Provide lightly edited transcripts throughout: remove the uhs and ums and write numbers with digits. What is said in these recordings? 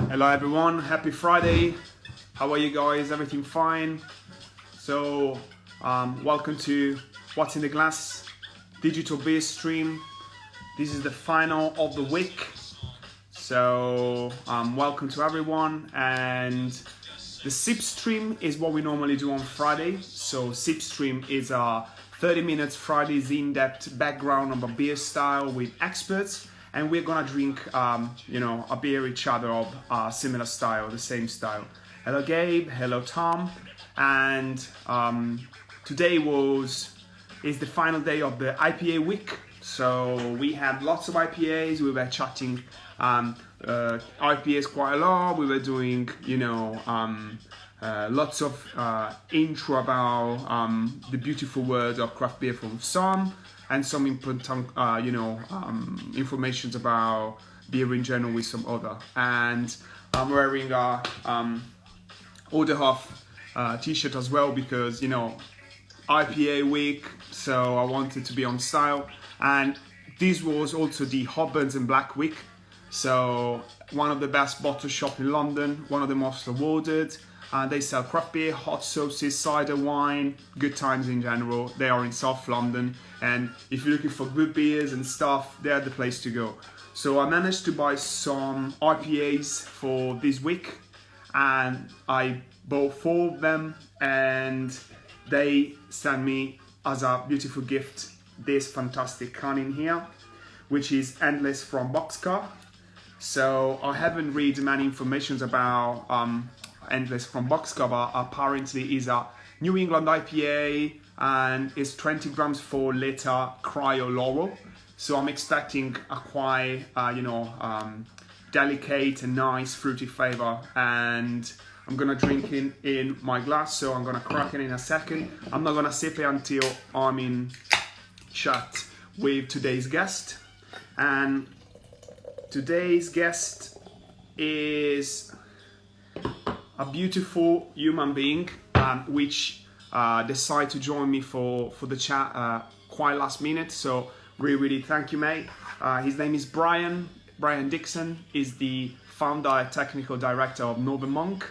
Hello everyone, happy Friday. How are you guys? Everything fine? So, welcome to What's in the Glass digital beer stream. This is the final of the week. So, welcome to everyone. And the sip stream is what we normally do on Friday. So, sip stream is a 30 minutes Friday's in-depth background of a beer style with experts. And we're gonna drink, a beer each other of similar style, the same style. Hello, Gabe. Hello, Tom. And today is the final day of the IPA week. So we had lots of IPAs. We were chatting IPAs quite a lot. We were doing, lots of intro about the beautiful world of craft beer from some. And some important, information about beer in general with some other. And I'm wearing a Order Half t-shirt as well because, IPA week, so I wanted to be on style. And this was also the Hot Burns and Black week. So one of the best bottle shop in London, one of the most awarded. They sell craft beer, hot sauces, cider, wine, good times in general. They are in South London, and if you're looking for good beers and stuff, they're the place to go. So I managed to buy some IPAs for this week, and I bought 4 of them, and they sent me as a beautiful gift this fantastic can in here, which is Endless from Boxcar. So I haven't read many informations about Endless from Boxcar, but apparently is a New England IPA and is 20 grams per liter cryo laurel. So I'm expecting a quite, delicate and nice fruity flavor. And I'm gonna drink it in my glass, so I'm gonna crack it in a second. I'm not gonna sip it until I'm in chat with today's guest. And today's guest is a beautiful human being, which decided to join me for the chat quite last minute. So really thank you, mate. His name is Brian Dickson. Is the founder and technical director of Northern Monk,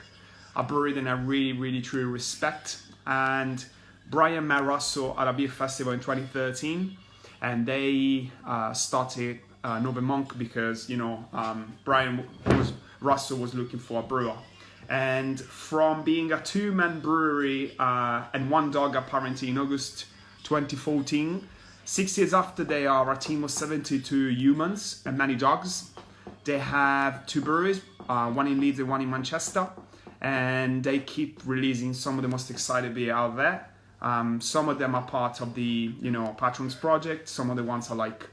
a brewery that I really truly respect. And Brian met Russell at a beer festival in 2013, and they started Northern Monk because Russell was looking for a brewer. And from being a 2-man brewery and 1 dog apparently in August 2014, 6 years after they are a team of 72 humans and many dogs. They have 2 breweries, one in Leeds and one in Manchester, and they keep releasing some of the most exciting beer out there. Some of them are part of the Patrons project. Some of the ones are like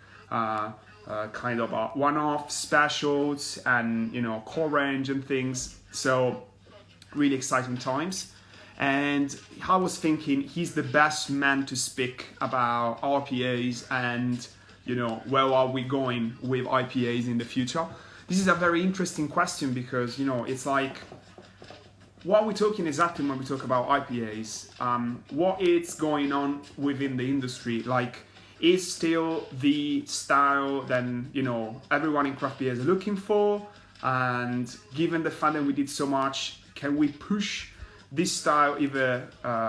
kind of a one-off specials and core range and things. So really exciting times. And I was thinking he's the best man to speak about IPAs and where are we going with IPAs in the future. This is a very interesting question because it's like, what are we talking exactly when we talk about IPAs? What is going on within the industry? Like, is still the style that everyone in craft beer is looking for? And given the fact that we did so much, can we push this style even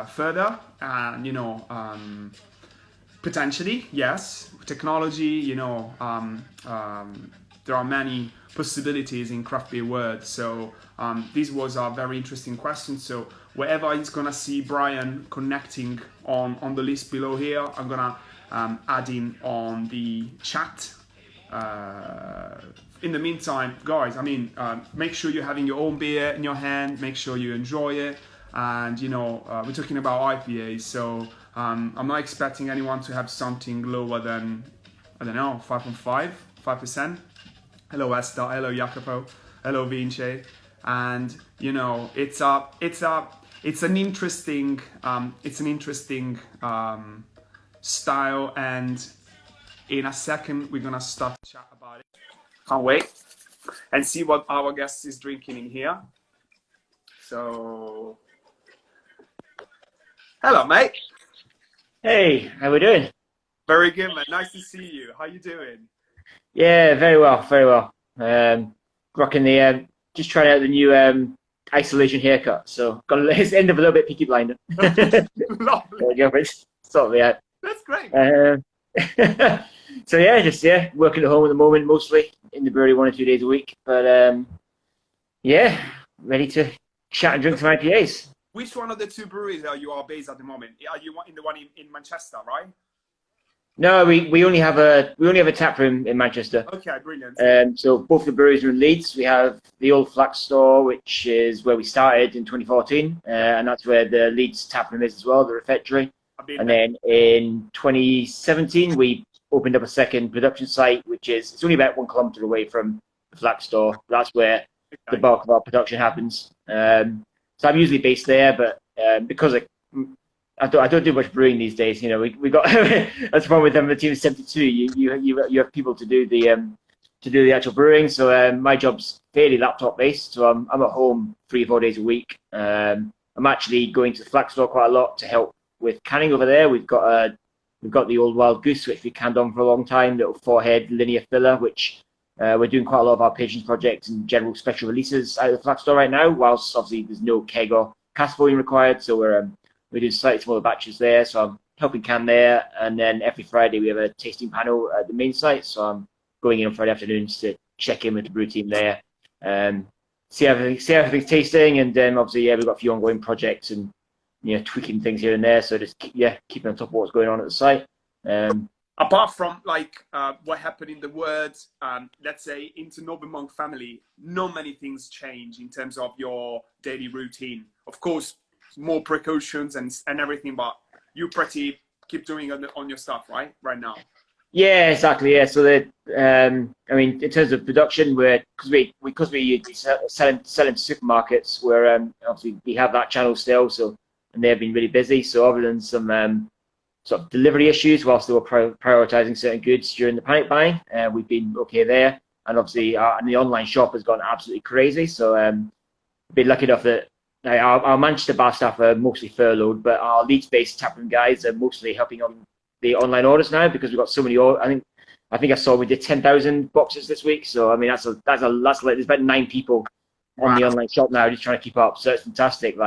further? And potentially, yes. Technology, there are many possibilities in craft beer world. So this was a very interesting question. So wherever it's gonna see Brian connecting on the list below here, I'm gonna add in on the chat. In the meantime, guys, make sure you're having your own beer in your hand. Make sure you enjoy it. And we're talking about IPAs, so I'm not expecting anyone to have something lower than 5%. Hello Esther, hello Jacopo, hello Vince, and it's an interesting style. And in a second we're gonna start to chat about it. Can't wait and see what our guest is drinking in here. So, hello, mate. Hey, how we doing? Very good, man. Nice to see you. How you doing? Yeah, very well, very well. Rocking the just trying out the new isolation haircut. So got to end up a little bit Peaky Blinder. Lovely. Sort of, yeah. That's great. So working at home at the moment, mostly in the brewery 1 or 2 days a week. But ready to chat and drink some IPAs. Which one of the two breweries are you based at the moment? Are you in the one in Manchester, right? No, we only have a tap room in Manchester. Okay, brilliant. So both the breweries are in Leeds. We have the old Flax store, which is where we started in 2014, and that's where the Leeds tap room is as well, the refectory. And then in 2017, we opened up a second production site, which it's only about 1 kilometre away from the Flax store. That's where the bulk of our production happens. So I'm usually based there, but because I don't do much brewing these days. You know, we got that's the problem with them. The team is 72. You have people to do the actual brewing. So my job's fairly laptop based. So I'm at home 3 or 4 days a week. I'm actually going to the Flax store quite a lot to help with canning over there. We've got the old Wild Goose, which we canned on for a long time. Little 4-head linear filler, which we're doing quite a lot of our patients projects and general special releases out of the Flax store right now. Whilst obviously there's no keg or cask volume required, so we're doing slightly smaller batches there, so I'm helping can there. And then every Friday we have a tasting panel at the main site, so I'm going in on Friday afternoons to check in with the brew team there, see everything's tasting, and then obviously we've got a few ongoing projects and tweaking things here and there. So just keeping on top of what's going on at the site. Apart from what happened in the world, let's say into Noble Monk family, not many things change in terms of your daily routine. Of course, more precautions and everything, but you pretty keep doing on your stuff right now. Yeah, exactly. Yeah, so in terms of production, because we selling to supermarkets, where obviously we have that channel still, so and they've been really busy. So other than some sort of delivery issues, whilst they were prioritizing certain goods during the panic buying, we've been okay there. And obviously, and the online shop has gone absolutely crazy. So been lucky enough that our Manchester bar staff are mostly furloughed, but our Leeds-based taproom guys are mostly helping on the online orders now, because we've got so many orders. I think I saw we did 10,000 boxes this week. So I mean that's there's about 9 people on the online shop now just trying to keep up. So it's fantastic.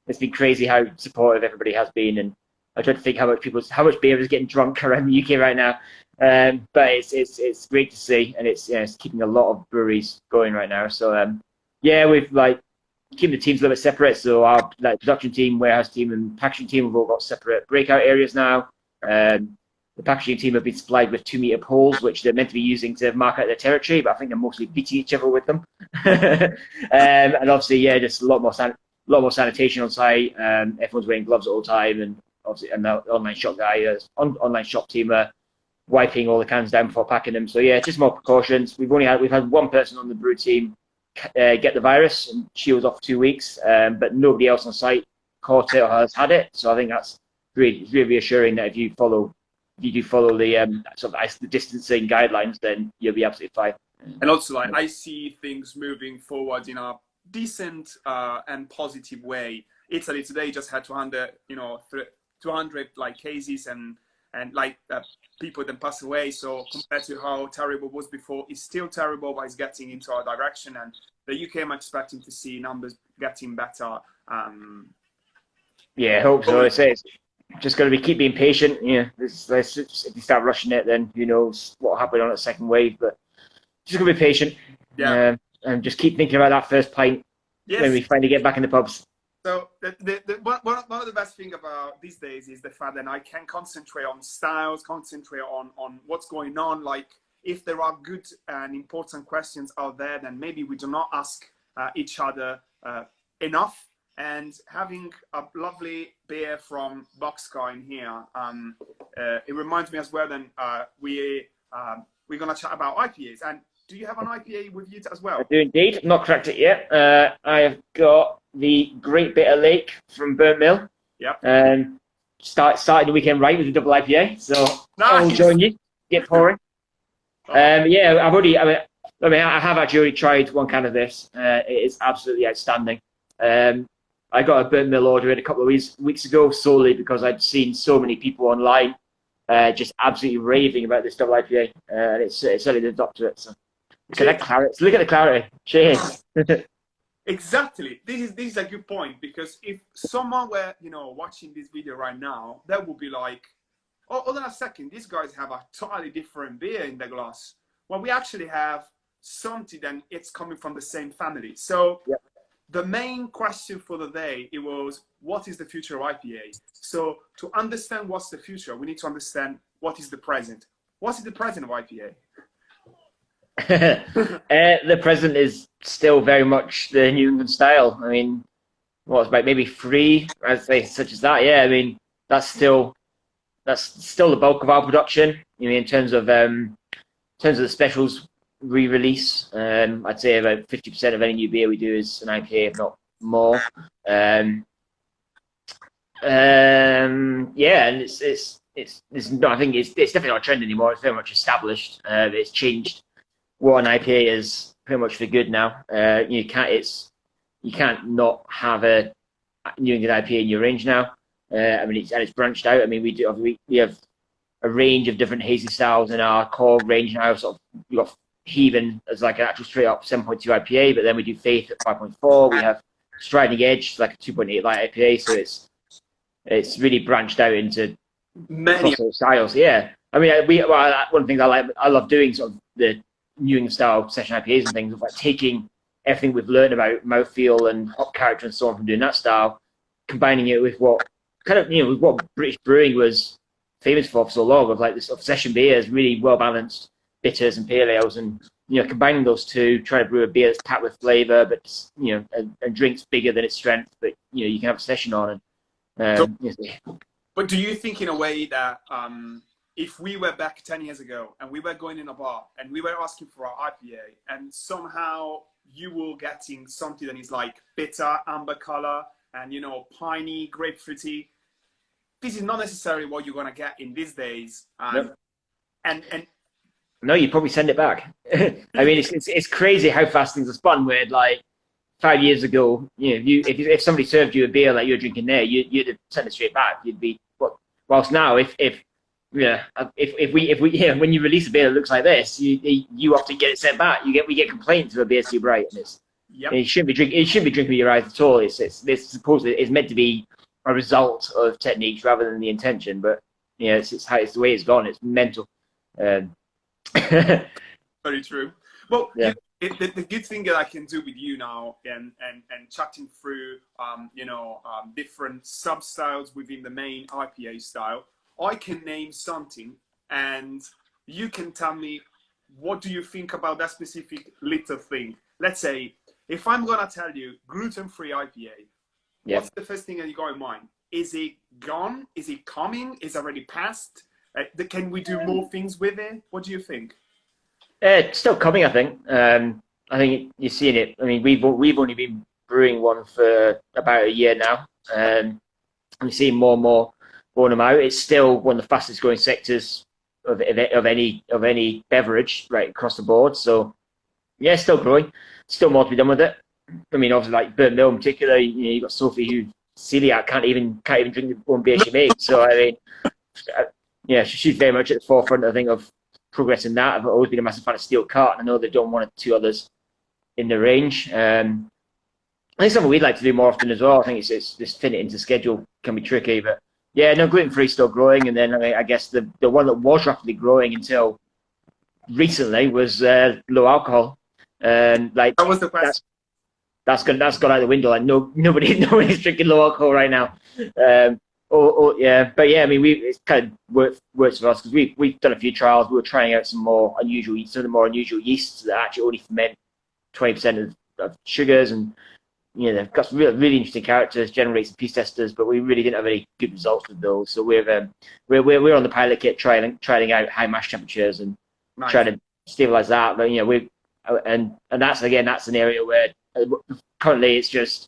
It's been crazy how supportive everybody has been, and I try to think how much beer is getting drunk around the UK right now. But it's great to see, and it's keeping a lot of breweries going right now. So we've keeping the teams a little bit separate. So our production team, warehouse team, and packaging team have all got separate breakout areas now. The packaging team have been supplied with 2-meter poles, which they're meant to be using to mark out their territory, but I think they're mostly beating each other with them. And obviously, just a lot more sanitation on site. Everyone's wearing gloves all the time, and obviously, and the online shop online shop team are wiping all the cans down before packing them. So just more precautions. We've had 1 person on the brew team get the virus, and she was off for 2 weeks, but nobody else on site caught it or has had it. So I think that's really reassuring that if you follow the sort of the distancing guidelines, then you'll be absolutely fine. And also, I see things moving forward in a decent and positive way. Italy today just had 200 cases and people that pass away. So compared to how terrible it was before, it's still terrible, but it's getting into our direction. And the UK, I'm expecting to see numbers getting better. I hope so. I say it's just going to keep being patient. If you start rushing it, then who knows what will happen on a second wave. But just going to be patient. Yeah. And just keep thinking about that first pint when we finally get back in the pubs. So one of the best things about these days is the fact that I can concentrate on styles, concentrate on what's going on. Like if there are good and important questions out there, then maybe we do not ask each other enough. And having a lovely beer from Boxcar in here, it reminds me as well. Then we're gonna chat about IPAs. And do you have an IPA with you as well? I do indeed. I've not cracked it yet. I have got the Great Bitter Lake from Burnt Mill. Yep. Started the weekend right with the double IPA, so nice. I'll join you. Get pouring. I have actually already tried 1 can of this. It is absolutely outstanding. I got a Burnt Mill order in a couple of weeks ago solely because I'd seen so many people online just absolutely raving about this double IPA, and it's certainly lived up to it. So Look at that clarity. Look at the clarity. Cheers. Exactly. This is a good point, because if someone were, watching this video right now, they would be like, oh, hold on a second, these guys have a totally different beer in the glass. Well, we actually have something that it's coming from the same family. So Yep. the main question for the day, it was, what is the future of IPA? So to understand what's the future, we need to understand what is the present. What is the present of IPA? The present is still very much the New England style. I mean, what's about maybe 3, I'd say, such as that. Yeah, I mean, that's still the bulk of our production. I mean, in terms of the specials re-release, I'd say about 50% of any new beer we do is an IPA, if not more. Yeah, and it's not, I think it's definitely not a trend anymore. It's very much established. It's changed what an IPA is pretty much for good now. You can't not have a New England IPA in your range now. I mean, it's branched out. I mean, we have a range of different hazy styles in our core range now. Sort of, we've got Heaven as like an actual straight up 7.2 IPA, but then we do Faith at 5.4. We have Striding Edge, like a 2.8 light IPA. So it's really branched out into many styles. Yeah, I mean, one of the things I love doing sort of the New England style session IPAs and things, of like taking everything we've learned about mouthfeel and hop character and so on from doing that style, combining it with what with what British brewing was famous for so long, of like this sort of session beers, really well balanced bitters and pale ales, and combining those two, trying to brew a beer that's packed with flavor, but and drinks bigger than its strength, but you can have a session on. And but do you think in a way that if we were back 10 years ago and we were going in a bar and we were asking for our IPA, and somehow you were getting something that is like bitter, amber color, and piney, grapefruity, this is not necessarily what you're going to get in these days. Nope. And no, you'd probably send it back. I mean, it's crazy how fast things are spun. Where like 5 years ago, if somebody served you a beer like you're drinking there, you'd have sent it straight back. You'd be, whilst now, if when you release a beer that looks like this, you often get it sent back. We get complaints of a beer too bright, and you shouldn't be drinking with your eyes at all. It's meant to be a result of techniques rather than the it's the way it's gone. It's mental. Very true. Well, yeah. The good thing that I can do with you now and chatting through different sub styles within the main IPA style, I can name something and you can tell me, what do you think about that specific little thing? Let's say if I'm gonna tell you gluten-free IPA, what's the first thing that you got in mind? Is it gone? Is it coming? Is it already passed? Can we do more things with it? What do you think? It's still coming, I think. I think you're seeing it. I mean, we've only been brewing one for about a year now, and we're seeing more and more rolling them out. It's still one of the fastest growing sectors of any beverage right across the board. So yeah, it's still growing. Still more to be done with it. I mean, obviously, like Burnt Mill in particular, you've got Sophie who celiac can't even drink the one beer she makes. So I mean, yeah, she's very much at the forefront, I think, of progressing that. I've always been a massive fan of Steel Cart, and I know they've done one or two others in the range. I think something we'd like to do more often as well. I think it's just fit it into schedule can be tricky, but yeah, no, gluten-free still growing. And then I guess the one that was rapidly growing until recently was low alcohol. Like that was the question. That's gone out the window. Like nobody's drinking low alcohol right now. Yeah, but yeah, I mean, it's kind of works for us because we've done a few trials. We were trying out some of the more unusual yeasts that actually only ferment 20% of sugars, and they've got some really interesting characters, generate some peace esters, but we really didn't have any good results with those. So we're on the pilot kit trying out high mash temperatures and trying to stabilize that. But and that's an area where currently it's just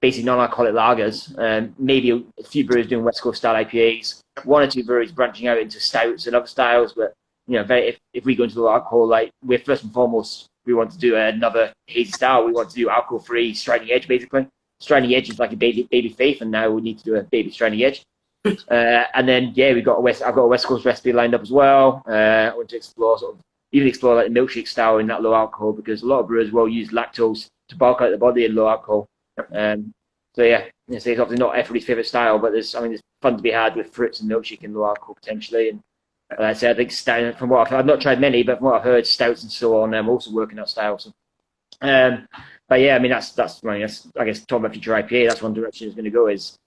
basically non-alcoholic lagers. Maybe a few brewers doing West Coast style IPAs, one or two breweries branching out into stouts and other styles. But if we go into low alcohol, like we're first and foremost, we want to do another hazy style. We want to do alcohol-free Striding Edge, basically. Striding Edge is like a baby Faith, and now we need to do a baby Striding Edge. And then I've got a West Coast recipe lined up as well. I want to explore sort of even explore like the milkshake style in that low alcohol, because a lot of brewers will use lactose to bulk out the body in low alcohol. So yeah, it's obviously not everybody's favorite style, but there's fun to be had with fruits and milkshake in low alcohol potentially. And I say, I think stout, from what I've not tried many, but from what I've heard, stouts and so on, also working that style. So, but yeah, I mean that's I guess talking about future IPA, that's one direction it's going to go. Is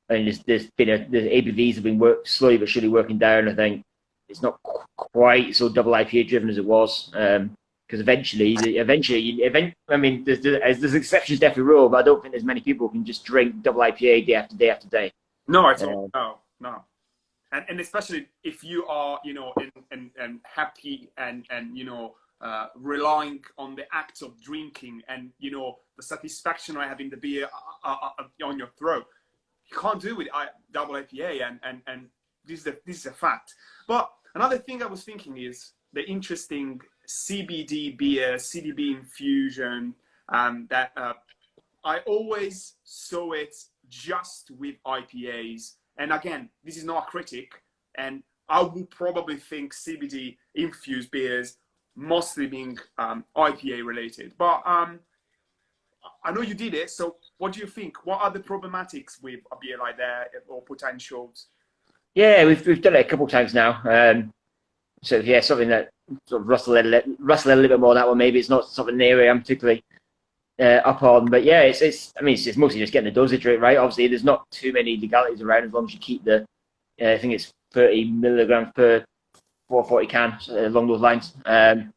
I mean, the ABVs have been slowly but surely working down. I think it's not quite so double IPA driven as it was, because eventually, I mean, there's exceptions to every rule, but I don't think there's many people who can just drink double IPA day after day after day. No, at all. No. And especially if you are, and happy and relying on the act of drinking and, the satisfaction of having the beer on your throat. You can't do with double IPA, and this is a fact. But another thing I was thinking is the interesting CBD beer, CBD infusion, that I always saw it just with IPAs. And again, this is not a critic, and I would probably think CBD infused beers mostly being IPA related. But I know you did it, so what do you think? What are the problematics with a beer like that, or potentials? Yeah, we've done it a couple of times now. So yeah, something that sort of rustle a little bit more on that one. Maybe it's not something an area I'm particularly up on, but yeah, it's mostly just getting the dosage rate right. Obviously, there's not too many legalities around as long as you keep the I think it's 30 milligrams per 440 can, so along those lines. But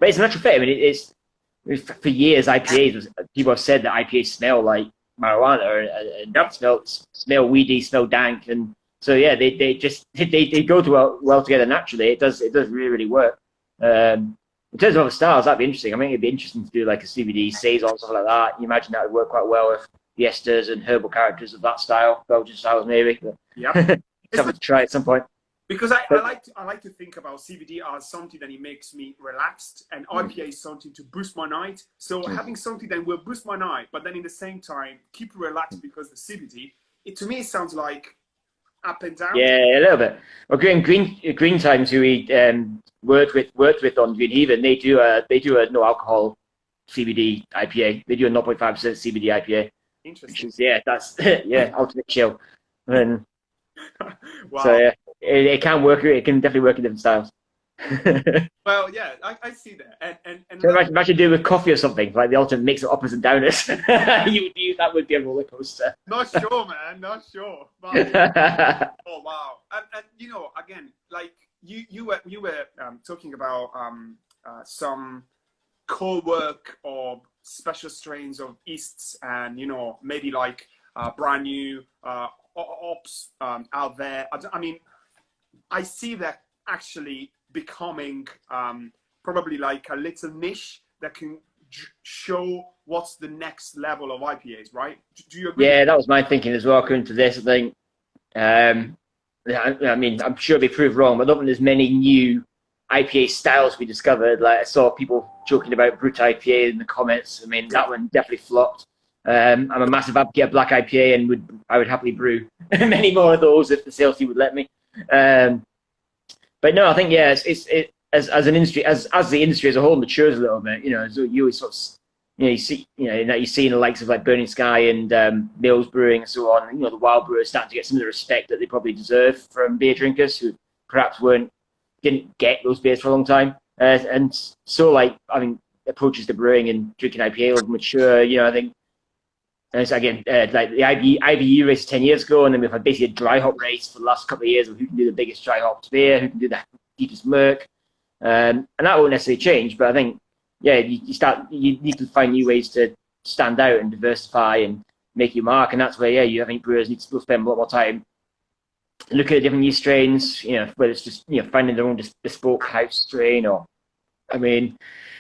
it's a natural fit. I mean, for years IPAs people have said that IPAs smell like marijuana and smell weedy, smell dank, and so yeah, they go well together naturally. It does really, really work. In terms of other styles, that'd be interesting. I mean, it'd be interesting to do like a CBD saison, something like that. You imagine that would work quite well with the esters and herbal characters of that style, Belgian styles maybe. Yeah, something to try at some point. Because I like to think about CBD as something that it makes me relaxed, and IPA is something to boost my night. So having something that will boost my night, but then in the same time keep relaxed, because the CBD, to me it sounds like up and down. Yeah, a little bit. Well, Green Times, who we worked with on Green Haven, they do a no alcohol CBD IPA. They do a 0.5% CBD IPA. Interesting. That's ultimate chill. And wow. So yeah, it can work. It can definitely work in different styles. Well, yeah, I see that. And so imagine doing with coffee or something like the ultimate mix of uppers and downers. That would be a roller coaster. Not sure, man. Not sure. But, oh wow! And again, like you were talking about some co-work or special strains of yeasts, and maybe like brand new ops out there. I mean, I see that actually becoming probably like a little niche that can show what's the next level of IPAs, right? Do you agree? Yeah, that was my thinking as well. Coming to this, I think. I mean, I'm sure they proved wrong, but I don't think there's many new IPA styles we discovered. Like I saw people joking about brut IPA in the comments. I mean, that one definitely flopped. I'm a massive advocate of black IPA, and I would happily brew many more of those if the sales team would let me. But no, I think it's as an industry, as the industry as a whole matures a little bit. So you always sort of you see that you see in the likes of like Burning Sky and Mills Brewing and so on. The wild brewers starting to get some of the respect that they probably deserve from beer drinkers who perhaps didn't get those beers for a long time. And so like approaches to brewing and drinking IPA will mature. I think. And it's again like the IBU race 10 years ago, and then we've had basically a dry hop race for the last couple of years of who can do the biggest dry hop beer, who can do the deepest murk, and that won't necessarily change. But I think you need to find new ways to stand out and diversify and make your mark, and that's where I think brewers need to spend a lot more time looking at different yeast strains. Whether it's just finding their own bespoke house strain, or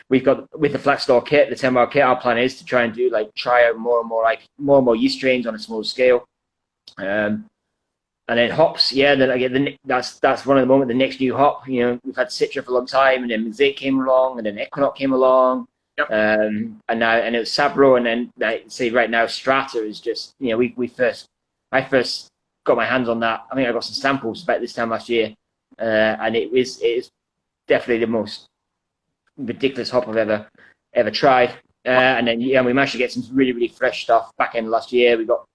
we've got with the flat store kit, the 10-bar kit. Our plan is to try and try out more and more yeast strains on a smaller scale, and then hops. Yeah, then again, that's one of the moment. The next new hop. We've had Citra for a long time, and then Mosaic came along, and then Equinox came along, yep. And it was Sabro, and then say right now Strata is just I first got my hands on that. I think I got some samples about this time last year, and it is definitely the most ridiculous hop I've ever tried. And then we managed to get some really fresh stuff back in last year. We got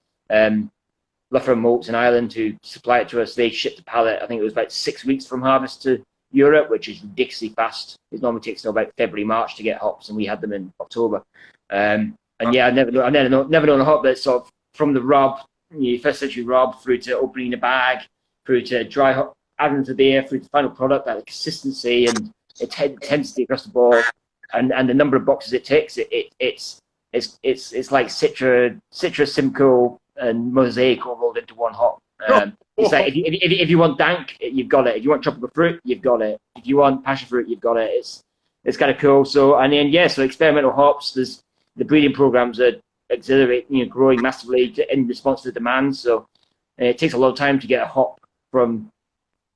Loughran Malts in Ireland who supply it to us. They shipped the pallet. I think it was about 6 weeks from harvest to Europe, which is ridiculously fast. It normally takes till about February, March to get hops, and we had them in October. And yeah, I've never known a hop that's sort of from the rob, first century rob, through to opening the bag, through to dry hop, adding to the beer, through to the final product, that consistency and intensity across the board, and the number of boxes it takes. It's like Citra, Simcoe, and Mosaic all rolled into one hop. It's like if you want dank, you've got it. If you want tropical fruit, you've got it. If you want passion fruit, you've got it. It's kind of cool. So and then so experimental hops. There's the breeding programs are accelerating, growing massively in response to demand. So it takes a long time to get a hop from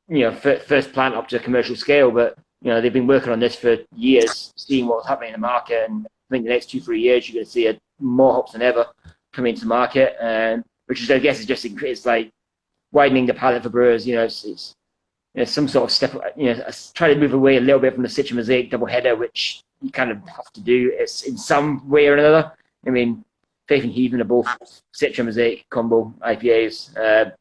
first plant up to commercial scale. But they've been working on this for years, seeing what's happening in the market. And I think the next 2-3 years you're going to see more hops than ever coming into the market, and which is, I guess, it's like widening the palette for brewers. It's some sort of step. Try to move away a little bit from the Citra Mosaic double header, which you kind of have to do. It's in some way or another. I mean, Faith and Heathen are both Citra Mosaic combo IPAs.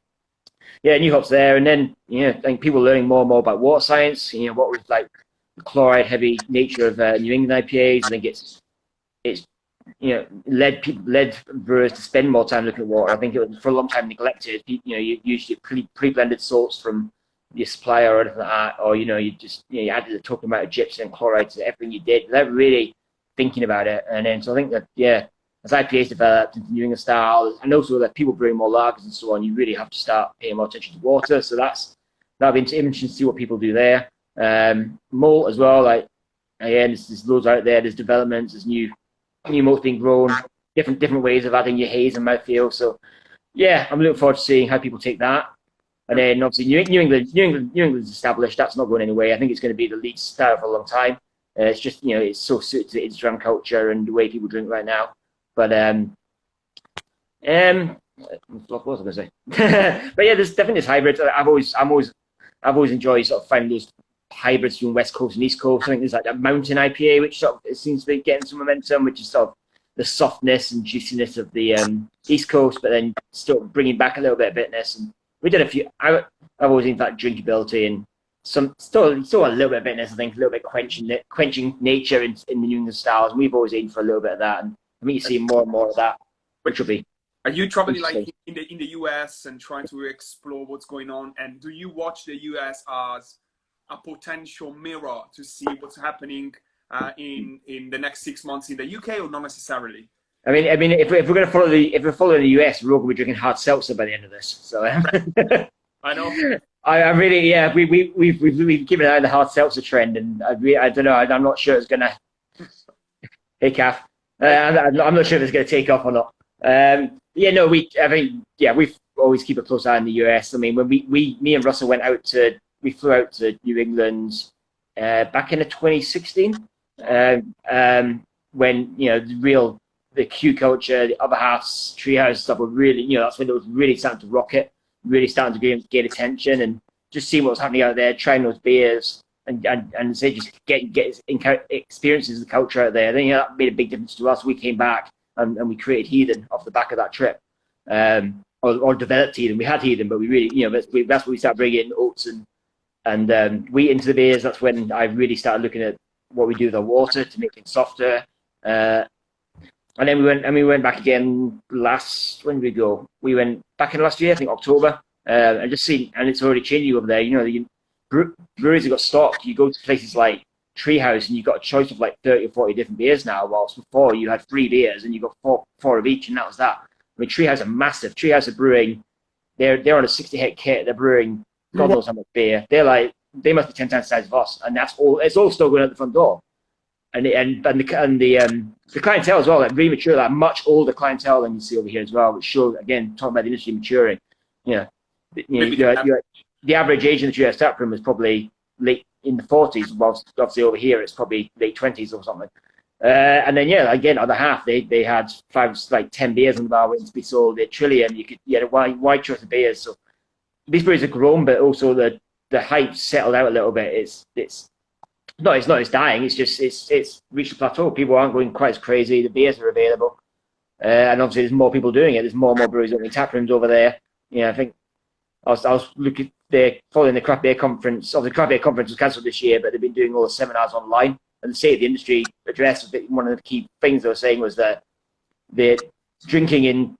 New hops there, and then I think people are learning more and more about water science. What was like the chloride heavy nature of New England IPAs. I think it's led brewers to spend more time looking at water. I think it was for a long time neglected. You usually pre-blended salts from your supplier or anything like that, or you just you added a token amount of gypsum and chloride to everything you did without really thinking about it. And then so I think that as IPAs developed into New England style, and also that people brewing more lagers and so on, you really have to start paying more attention to water. So that'll be interesting to see what people do there. Malt as well, like again, there's loads out there. There's developments, there's new malts being grown, different ways of adding your haze and mouthfeel. So I'm looking forward to seeing how people take that. And then obviously New England's established. That's not going anywhere. I think it's going to be the Leeds style for a long time. It's just it's so suited to Instagram culture and the way people drink right now. But what was I going to say? But there's definitely this hybrid. I've always enjoyed sort of finding those hybrids between West Coast and East Coast. I think there's like a mountain IPA, which sort of it seems to be getting some momentum, which is sort of the softness and juiciness of the East Coast, but then still bringing back a little bit of bitterness. And we did a few. I've always aimed that drinkability and still a little bit of bitterness. I think a little bit quenching nature in the New England styles. And we've always aimed for a little bit of that, and I think you see more and more of that, which will be. Are you traveling like in the US and trying to explore what's going on? And do you watch the US as a potential mirror to see what's happening in the next 6 months in the UK, or not necessarily? I mean, if we're going to follow the US, we're all going to be drinking hard seltzer by the end of this. So I know. I really, we've given an eye on the hard seltzer trend, and I don't know. I'm not sure it's going to. Hey, Kath. I'm not sure if it's going to take off or not. We've always keep a close eye on the US. I mean, when me and Russell we flew out to New England back in 2016, when the Q culture, the other half's treehouse stuff were really, that's when it was really starting to rocket, really starting to gain attention, and just seeing what was happening out there, trying those beers, and say just get experiences of the culture out there. I think that made a big difference to us. We came back and we created Heathen off the back of that trip, or developed Heathen. We had Heathen, but we really, that's when we started bringing in oats and wheat into the beers. That's when I really started looking at what we do with the water to make things softer. And then we went back again when did we go? We went back in last year, I think October, and just seen, and it's already changing over there. Breweries have got stocked. You go to places like Treehouse and you've got a choice of like 30 or 40 different beers now, whilst before you had 3 beers and you got four of each, and that was that. I mean, Treehouse are massive. Treehouse are brewing, they're on a 60-head kit, they're brewing God knows how much beer. They must be 10 times the size of us, and it's all still going out the front door. And the clientele as well, like really mature, like much older clientele than you see over here as well, which shows, again, talking about the industry maturing. The average age in the US taproom is probably late in the 40s, whilst obviously over here it's probably late 20s or something. And then again, other half they had 10 beers on the bar waiting to be sold. They're trillion. You had a wide choice of beers. So these breweries have grown, but also the hype settled out a little bit. It's No, it's not. It's dying. It's just it's reached a plateau. People aren't going quite as crazy. The beers are available, and obviously there's more people doing it. There's more and more breweries opening tap rooms over there. Yeah, I think I was looking there following the craft beer conference. Obviously, the craft beer conference was cancelled this year, but they've been doing all the seminars online. And the state of the industry addressed one of the key things they were saying was that the drinking in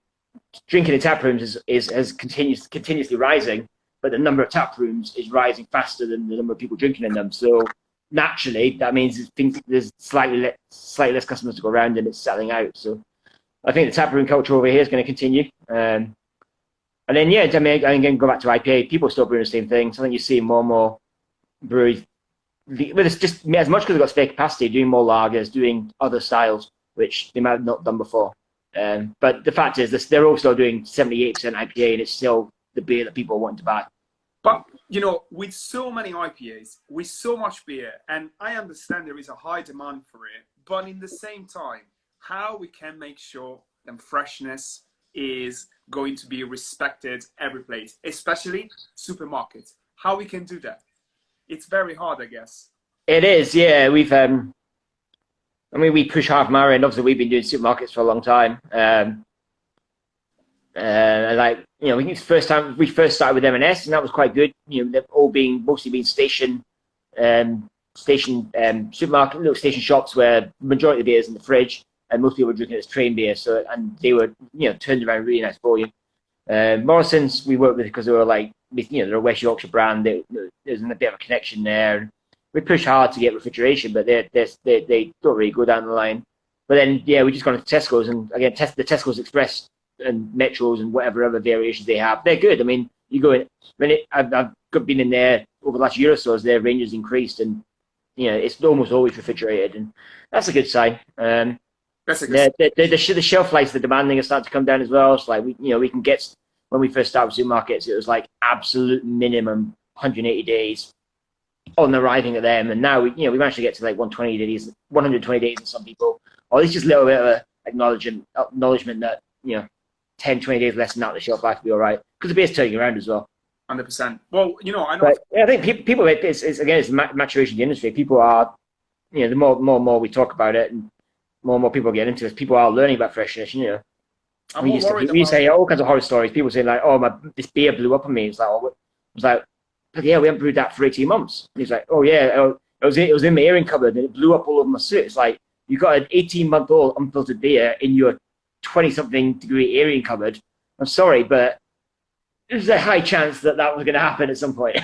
tap rooms is continuously rising, but the number of tap rooms is rising faster than the number of people drinking in them. So naturally, that means there's slightly less customers to go around, and it's selling out. So I think the tap room culture over here is going to continue. And then I mean, again, go back to IPA. People are still brewing the same thing. So I think you see more and more breweries. But it's just as much because they've got spare capacity, doing more lagers, doing other styles, which they might have not done before. But the fact is, they're also doing 78% IPA, and it's still the beer that people want to buy. But, with so many IPAs, with so much beer, and I understand there is a high demand for it, but in the same time, how we can make sure that freshness is going to be respected every place, especially supermarkets. How we can do that? It's very hard, I guess. It is, yeah. We push hard from our end. Obviously, we've been doing supermarkets for a long time. We first started with M&S, and that was quite good. They've mostly been station supermarket, little station shops where the majority of the beer is in the fridge, and most people were drinking it as train beer. So, and they were, turned around really nice for you. Morrison's we worked with because they were they're a West Yorkshire brand. There's a bit of a connection there. We push hard to get refrigeration, but they don't really go down the line. But then, we just gone to Tesco's, and again, the Tesco's Express and Metros and whatever other variations they have, they're good. I mean, you go in. I've been in there over the last year or so as their range has increased, and it's almost always refrigerated, and that's a good sign. That's a good sign. The shelf life, the demanding is starting to come down as well. It's like we can get, when we first started with supermarkets, it was like absolute minimum 180 days on arriving at them, and now we managed to get to like 120 days in some people, or at least just a little bit of a acknowledgement that 10, 20 days less than that, the shelf life will be all right, because the beer's turning around as well. 100%. Well, I know. But, I think people it's maturation of the industry. People are, the more and more we talk about it, and more people get into it, people are learning about freshness. I'm we used to hear all kinds of horror stories. People saying like, "Oh, this beer blew up on me." It's like, but yeah, we haven't brewed that for 18 months. And he's like, "Oh yeah, it was in my airing cupboard and it blew up all over my suit." It's like, you got an 18-month-old unfiltered beer in your 20-something degree airing cupboard. I'm sorry, but there's a high chance that was going to happen at some point.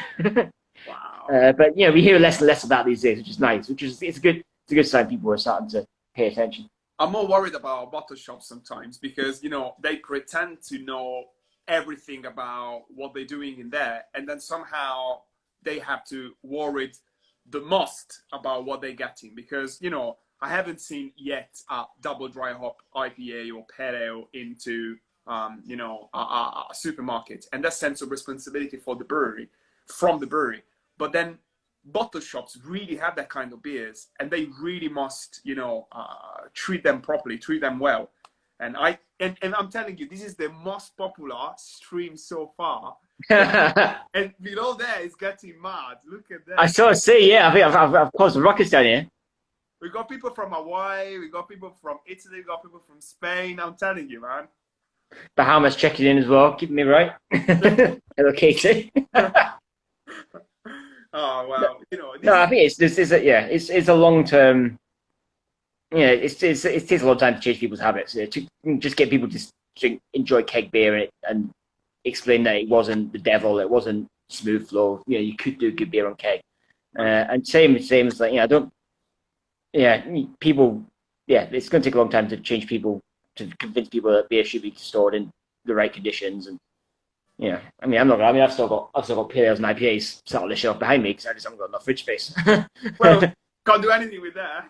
Wow. But we hear less and less of that these days, which is nice. It's a good sign people are starting to pay attention. I'm more worried about bottle shops sometimes because they pretend to know everything about what they're doing in there, and then somehow they have to worry the most about what they're getting, because I haven't seen yet a double dry hop IPA or pale ale into a supermarket, and that sense of responsibility from the brewery. But then bottle shops really have that kind of beers, and they really must treat them properly, treat them well. And I'm telling you, this is the most popular stream so far. And below there is getting mad. Look at that. I sort of see, yeah. I think I've caused some rockets down here. We got people from Hawaii, we got people from Italy, we got people from Spain. I'm telling you, man. Bahamas checking in as well, keeping me right. Hello, Katie. Oh well, No, I think it's a long term. It takes a lot of time to change people's habits. To just get people to enjoy keg beer and explain that it wasn't the devil, it wasn't smooth flow. You could do good beer on keg. And same as like people. It's going to take a long time to change people, to convince people that beer should be stored in the right conditions. And I've still got pale ales and IPAs sat on the shelf behind me because I just haven't got enough fridge space. Well, can't do anything with that.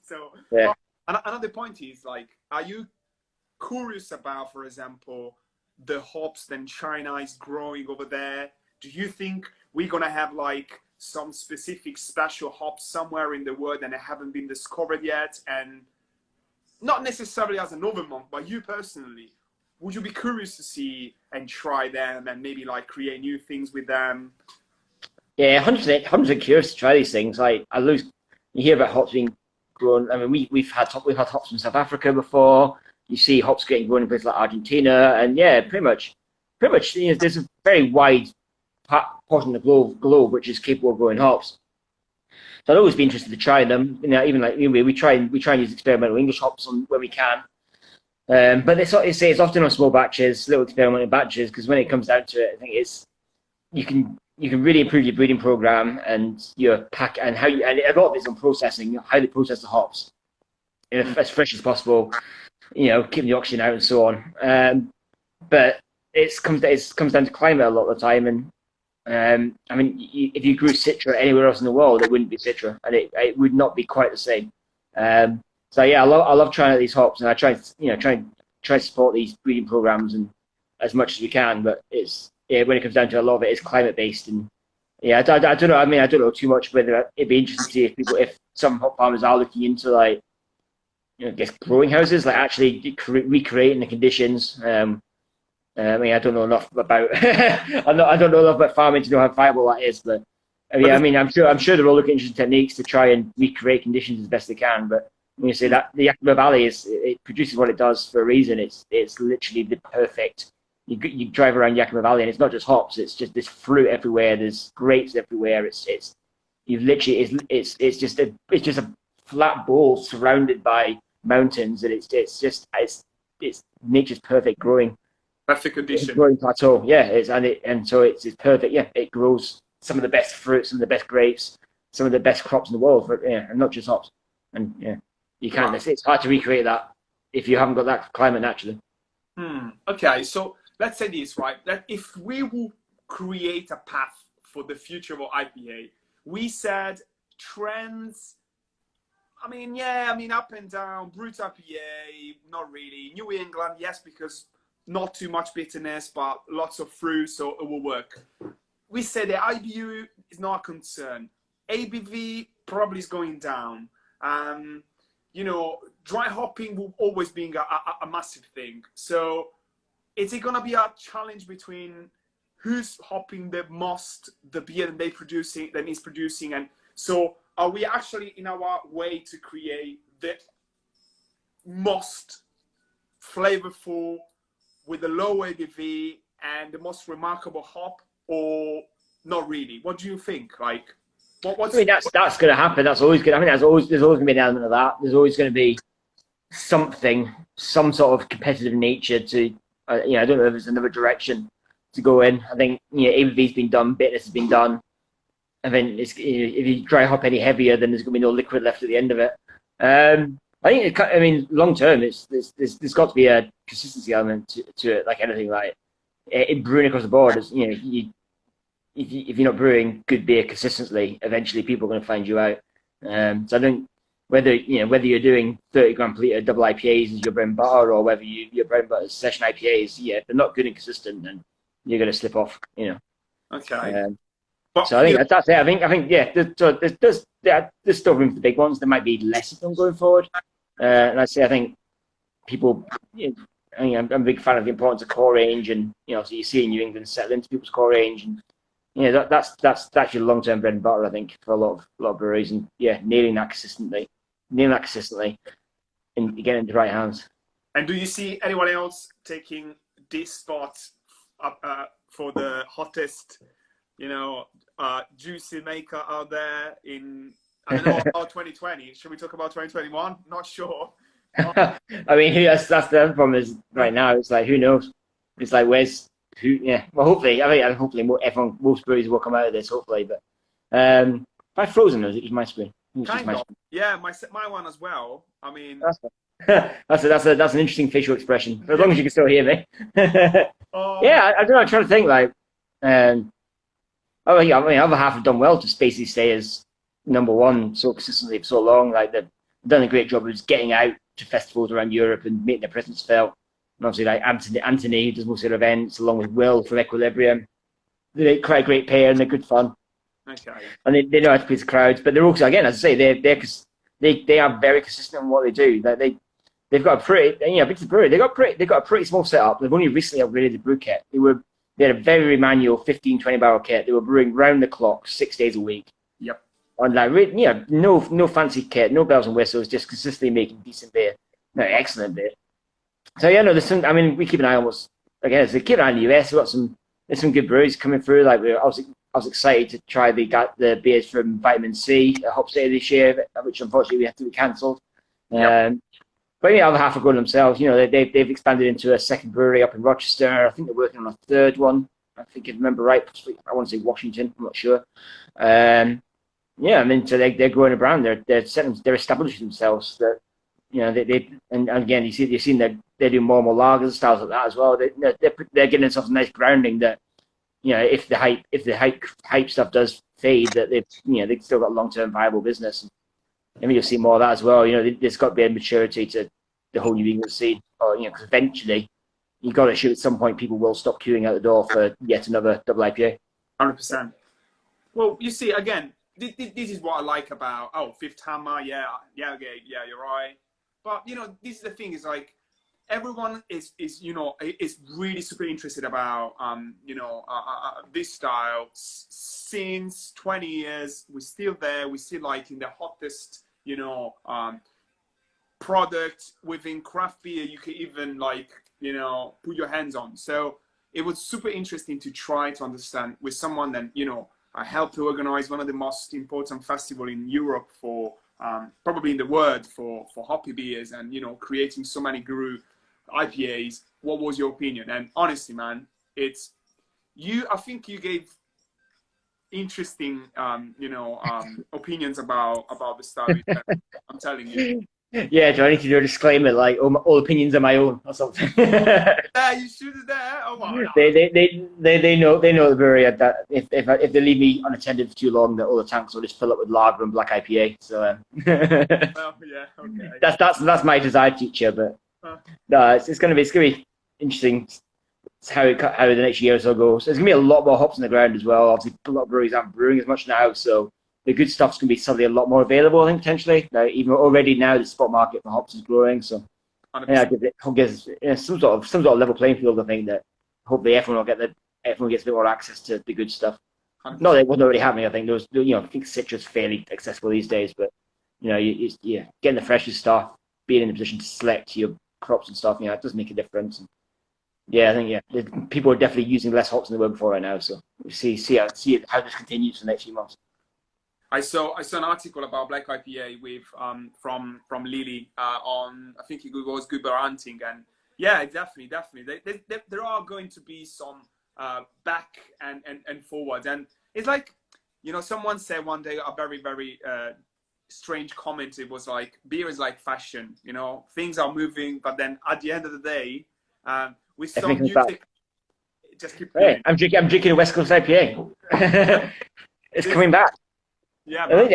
So yeah. Another point is, like, are you curious about, for example, the hops that China is growing over there? Do you think we're gonna have like some specific special hops somewhere in the world that haven't been discovered yet? And not necessarily as an overmonk, but you personally, would you be curious to see and try them and maybe like create new things with them? Yeah, 100% curious to try these things. Like, I lose You hear about hops being grown. I mean, we've had hops from South Africa before. You see hops getting grown in places like Argentina, and yeah, pretty much, there's a very wide portion of the globe which is capable of growing hops. So I'd always be interested to try them. Even like we try and use experimental English hops when we can. But it's often on small batches, little experimental batches, because when it comes down to it, I think you can really improve your breeding program and your pack and a lot of it's on processing, how they process the hops as fresh as possible. Keeping the oxygen out and so on. But it comes down to climate a lot of the time. And I mean, if you grew Citra anywhere else in the world, it wouldn't be Citra, and it would not be quite the same. So yeah, I love trying out these hops, and I try to support these breeding programs and as much as we can. But when it comes down to a lot of it is climate based, and yeah, I don't know. I mean, I don't know too much. Whether it'd be interesting to see if some hop farmers are looking into like, I guess growing houses, like actually recreating the conditions. I mean, I don't know enough about I don't know enough about farming to know how viable that is. But yeah, I mean, I'm sure they're all looking at interesting techniques to try and recreate conditions as best they can. But when you say that the Yakima Valley it produces what it does for a reason. It's literally the perfect. You drive around Yakima Valley and it's not just hops. It's just this fruit everywhere. There's grapes everywhere. It's just a flat bowl surrounded by mountains, and it's nature's perfect growing. Perfect condition. Growing plateau, yeah. So it's perfect. Yeah, it grows some of the best fruits, some of the best grapes, some of the best crops in the world, and not just hops. And yeah, you can't. It's hard to recreate that if you haven't got that climate naturally. Okay, so let's say this, right? That if we will create a path for the future of IPA, we said trends. I mean, up and down. Brewed IPA, not really. New England, yes, because not too much bitterness, but lots of fruit, so it will work. We said the IBU is not a concern. ABV probably is going down. Dry hopping will always be a massive thing. So is it going to be a challenge between who's hopping the most, the beer that is producing? And so are we actually in our way to create the most flavorful with the low ABV and the most remarkable hop, or not really? What do you think? Like, what's... I mean, that's going to happen. That's always going. I mean, there's always going to be an element of that. There's always going to be some sort of competitive nature to. I don't know if there's another direction to go in. I think ABV's been done, bitterness has been done. I mean, if you dry hop any heavier, then there's going to be no liquid left at the end of it. I think, long term, there's got to be a consistency element to it, like anything. Like in brewing across the board, if you're not brewing good beer consistently, eventually people are going to find you out. So I think whether you're doing 30 gram per liter double IPAs as your bread and butter, or whether your bread and butter is session IPAs, if they're not good and consistent, then you're going to slip off. Okay. So I think that's it. I think there's still room for the big ones. There might be less of them going forward. And I think people. I'm a big fan of the importance of core range, and so you see in New England settle into people's core range, and that's your long term bread and butter. I think for a lot of breweries, and nailing that consistently, and getting into the right hands. And do you see anyone else taking this spot up for the hottest, juicy maker out there in? I don't know about 2020. Should we talk about 2021? Not sure. I mean, that's the other problem is right now. It's like, who knows? It's like, where's who? Yeah. Well, hopefully, hopefully most breweries will come out of this. Hopefully, but by Frozen, it was my screen. Kind of. Yeah, my one as well. I mean, that's an interesting facial expression. As long as you can still hear me. Yeah, I don't know. I'm trying to think like, other half have done well to basically stay as number one so consistently for so long. Like they've done a great job of just getting out to festivals around Europe and making their presence felt. And obviously, like Anthony, who does most of their events, along with Will from Equilibrium. They're quite a great pair and they're good fun. Okay. And they know how to please the crowds, but they're also, again, as I say, they are very consistent in what they do. Like they've got a pretty, Big Brewery, they've got a pretty small setup. They've only recently upgraded the brew kit. They had a very manual 15-20 barrel kit. They were brewing round the clock 6 days a week. Yep. on like, no fancy kit, no bells and whistles, just consistently making decent beer, no, excellent beer. So yeah, no, there's some. I mean, we keep an eye on what's again. So keep an eye on the US. We've got there's some good breweries coming through. Like I was excited to try the beers from Vitamin C at Hop City this year, which unfortunately we have to be cancelled. Yep. But the other half are going themselves. You know, they've expanded into a second brewery up in Rochester. I think they're working on a third one. I think if I remember right, I want to say Washington. I'm not sure. Yeah, I mean, so they're growing a brand. They're establishing themselves. That you know, and again, you've seen they're doing more and more lagers, styles like that as well. They're getting themselves a nice grounding that, you know, if the hype stuff does fade, that they've still got long-term viable business. I mean, you'll see more of that as well. You know, there's got to be a maturity to the whole New England scene, or you know, because eventually you've got to shoot. At some point, people will stop queuing out the door for yet another double IPA. 100%. Well, you see, again, this is what I like about Fifth Hammer. Yeah, you're right. But you know, this is the thing, is like everyone is really super interested about this style. Since 20 years, we're still there. We're still like in the hottest product within craft beer you can even put your hands on. So it was super interesting to try to understand with someone that I helped to organize one of the most important festival in Europe for probably in the world for hoppy beers, and creating so many guru IPAs. What was your opinion? And honestly, man, I think you gave interesting opinions about the style. I'm telling you. Yeah, do I need to do a disclaimer like all opinions are my own or something? Yeah, you should do that. Oh my God. They know the brewery that if they leave me unattended for too long, that all the tanks will just fill up with lager and black IPA. So well, yeah, okay. That's my desired future, but no, it's gonna be interesting how the next year or so goes. There's gonna be a lot more hops on the ground as well. Obviously, a lot of breweries aren't brewing as much now, so the good stuff's going to be suddenly a lot more available, I think, potentially. Now, even already now, the spot market for hops is growing. So, yeah, it gives some sort of level playing field. I think that hopefully everyone gets a bit more access to the good stuff. 100%. No, it wasn't already happening. I think I think citrus fairly accessible these days, but getting the freshest stuff, being in a position to select your crops and stuff, it does make a difference. And, yeah, I think people are definitely using less hops than they were before right now. So we see how this continues for the next few months. I saw an article about black IPA with from Lily on, I think it was Good Bar Hunting, and yeah, definitely there are going to be some back and forward, and it's like someone said one day a very very strange comment. It was like, beer is like fashion, things are moving, but then at the end of the day, with some music, just keep going. Hey, I'm drinking a West Coast IPA. It's coming back. Yeah, and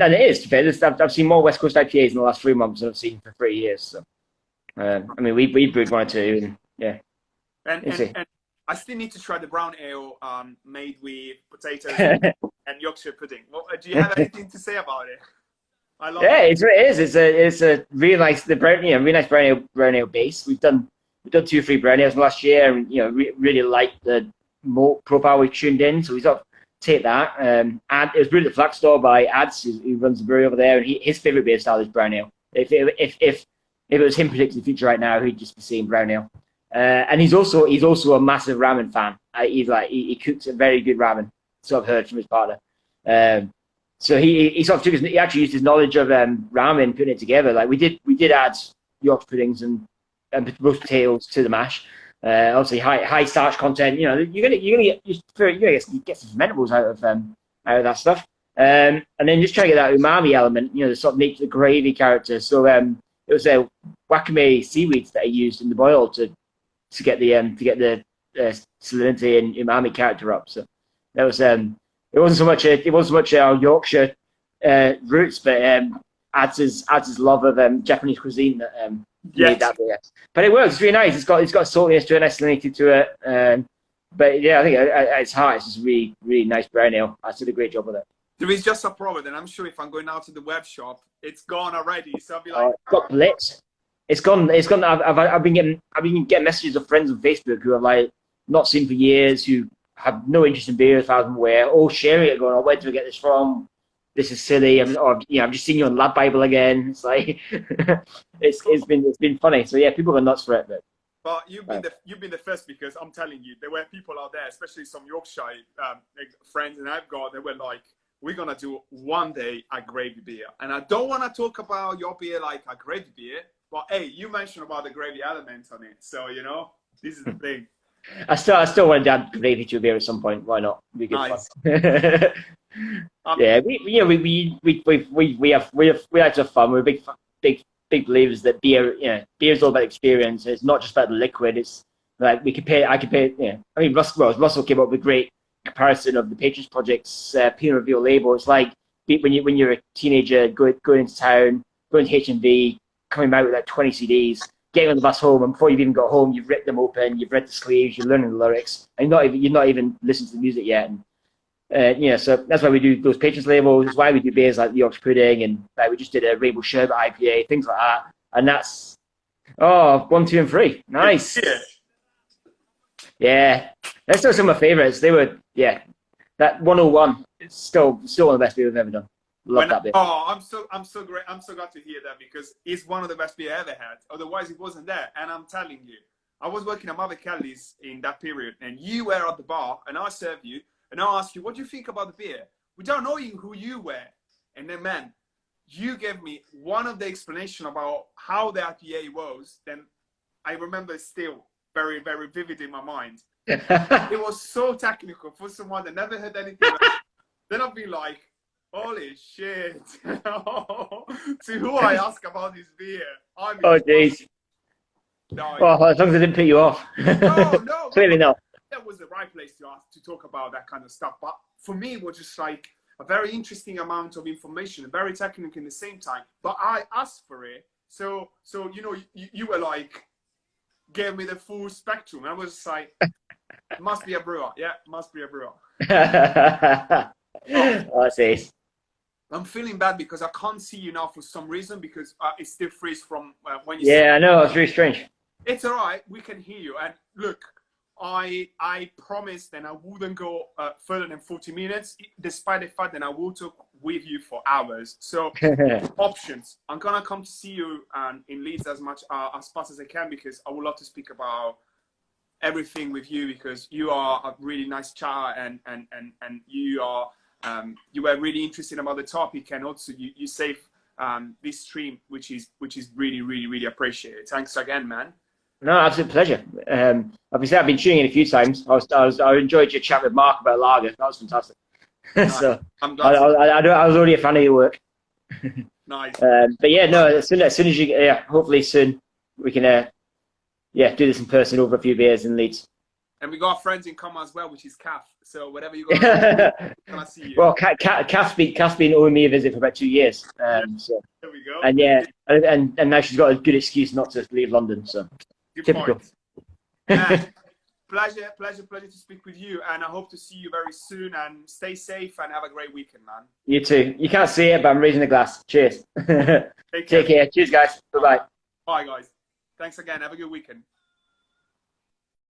it is. I've seen more West Coast IPAs in the last 3 months than I've seen for 3 years. So, I mean, we brewed one or two, and yeah. And I still need to try the brown ale made with potatoes and Yorkshire pudding. Well, do you have anything to say about it? I love it. It is. It's a really nice really nice brown ale base. We've done 2 or 3 brown ales last year, and really like the malt profile we tuned in. So we sort of take that. And it was brewed at the Flax Store by Ads, who runs the brewery over there, and his favorite beer style is brown ale. If it was him predicting the future right now, he'd just be seeing brown ale. And he's also a massive ramen fan. He cooks a very good ramen. So I've heard from his partner. So he sort of he actually used his knowledge of ramen, putting it together. Like we did add Yorkshire puddings and roast potatoes to the mash. Obviously high starch content. You're gonna get some fermentables out of that stuff. And then just trying to get that umami element. The sort of nature, the gravy character. So it was wakame seaweeds that I used in the boil to get the salinity and umami character up. So that was it wasn't so much our Yorkshire roots, but adds his love of Japanese cuisine that made that beer. But it works. It's really nice. It's got a saltiness to it, nice salinity to it. But yeah, I think at its heart, it's just really really nice brown ale. I did a great job with it. There is just a problem, and I'm sure if I'm going out to the web shop, it's gone already. So I'll be like, it's got blitz. It's gone. I've been getting messages of friends on Facebook who have not seen for years, who have no interest in beer as far as I'm aware, all sharing it, going, "Oh, where do I get this from?" this is silly. Or I'm just seeing you on Lab Bible again. It's like it's been funny. So yeah, people are nuts for it. But you've been the first, because I'm telling you, there were people out there, especially some Yorkshire friends, and I've got, they were like, we're gonna do one day a gravy beer, and I don't want to talk about your beer like a gravy beer, but hey, you mentioned about the gravy element on it, so this is the thing. I still want to add gravy to a beer at some point. Why not? It'd be good Nice. fun. Yeah, we like to have fun. We're big believers that beer is all about experience. It's not just about the liquid. It's like I compare. I mean, Russell came up with a great comparison of the Patriots Project's Pinot Reveal label. It's like when you're a teenager going into town, going to HMV, coming out with like 20 CDs, getting on the bus home, and before you've even got home, you've ripped them open, you've read the sleeves, you're learning the lyrics, and you're not even listening to the music yet. And, so that's why we do those Patriots labels. It's why we do beers like the Yorkshire Pudding, and like we just did a Rainbow Sherbet IPA, things like that. And that's 1, 2, and 3. Nice. Yeah, that's still some of my favorites. They were that 101. It's still one of the best beers I've ever done. Love that beer. Oh, I'm so great. I'm so glad to hear that, because it's one of the best beer I ever had. Otherwise, it wasn't there. And I'm telling you, I was working at Mother Kelly's in that period, and you were at the bar, and I served you, and I asked you, what do you think about the beer? Without knowing who you were. And then, man, you gave me one of the explanation about how the IPA was. Then I remember still very, very vivid in my mind. It was so technical for someone that never heard anything like that. Then I'll be like, holy shit. To who I ask about this beer? Oh, jeez. No, as long as I didn't put you off. No. Clearly not. That was the right place to talk about that kind of stuff. But for me, it was just like a very interesting amount of information, very technical in the same time. But I asked for it. So you were like, gave me the full spectrum. I was just like, must be a brewer. Yeah, must be a brewer. That's ace. I'm feeling bad because I can't see you now for some reason, because it still freezes from when you. Yeah, I know. It's really strange. It's all right. We can hear you. And look, I promised that I wouldn't go further than 40 minutes, despite the fact that I will talk with you for hours. So options. I'm gonna come to see you in Leeds as fast as I can, because I would love to speak about everything with you, because you are a really nice chat, and you are you were really interested about the topic, and also you saved this stream, which is really, really, really appreciated. Thanks again, man. No, absolute pleasure. Obviously, I've been tuning in a few times. I enjoyed your chat with Mark about lager. That was fantastic. Nice. So I'm glad. I was already a fan of your work. Nice. But yeah, no. As soon as you, hopefully soon we can, do this in person over a few beers in Leeds. And we got friends in common as well, which is Kath. So whatever you got, can I see you? Well, Kath's been owing me a visit for about 2 years. So there we go. And now she's got a good excuse not to leave London. So. Good Typical. point. Pleasure to speak with you, and I hope to see you very soon, and stay safe and have a great weekend, man. You too. You can't see it, but I'm raising the glass. Cheers. Take care. Cheers, guys. Bye-bye. Bye, guys. Thanks again. Have a good weekend.